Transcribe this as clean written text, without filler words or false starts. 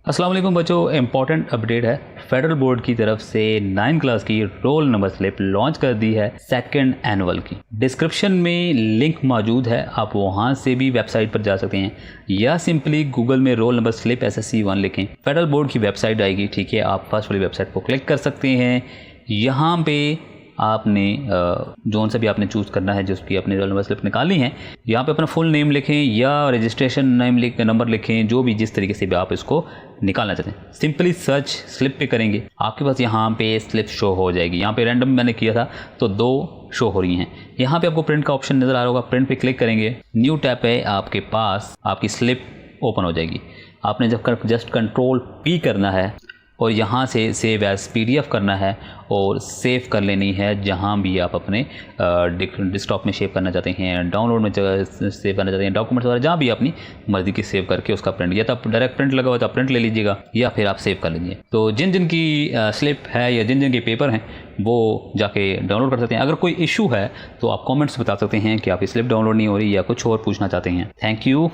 अस्सलाम वालेकुम बच्चों, इम्पॉर्टेंट अपडेट है। फेडरल बोर्ड की तरफ से 9 क्लास की रोल नंबर स्लिप लॉन्च कर दी है सेकंड एनुअल की। डिस्क्रिप्शन में लिंक मौजूद है, आप वहां से भी वेबसाइट पर जा सकते हैं या सिंपली गूगल में रोल नंबर स्लिप SSC1 लिखें, फेडरल बोर्ड की वेबसाइट आएगी। ठीक है, आप फर्स्ट वाली वेबसाइट को क्लिक कर सकते हैं। यहाँ पे आपने जोन से भी आपने चूज़ करना है जिसकी अपनी रोल नंबर स्लिप निकालनी है। यहाँ पे अपना फुल नेम लिखें या रजिस्ट्रेशन नेम नंबर लिखें, जो भी जिस तरीके से भी आप इसको निकालना चाहते हैं। सिंपली सर्च स्लिप पे करेंगे, आपके पास यहाँ पे स्लिप शो हो जाएगी। यहाँ पे रैंडम मैंने किया था तो 2 शो हो रही हैं। यहाँ पे आपको प्रिंट का ऑप्शन नज़र आ रहा होगा, प्रिंट पे क्लिक करेंगे, न्यू टैब पे आपके पास आपकी स्लिप ओपन हो जाएगी। आपने जब जस्ट कंट्रोल P करना है और यहाँ से सेव एज PDF करना है और सेव कर लेनी है जहाँ भी आप अपने डेस्कटॉप में सेव करना चाहते हैं, डाउनलोड में सेव करना चाहते हैं, डॉक्यूमेंट्स वगैरह जहाँ भी अपनी मर्ज़ी की सेव करके उसका प्रिंट, या तो आप डायरेक्ट प्रिंट लगा हुआ तो आप प्रिंट ले लीजिएगा या फिर आप सेव कर लीजिए। तो जिन जिन की स्लिप है या जिन जिन के पेपर हैं वो जाके डाउनलोड कर सकते हैं। अगर कोई इशू है तो आप कॉमेंट्स बता सकते हैं कि आपकी स्लिप डाउनलोड नहीं हो रही या कुछ और पूछना चाहते हैं। Thank you.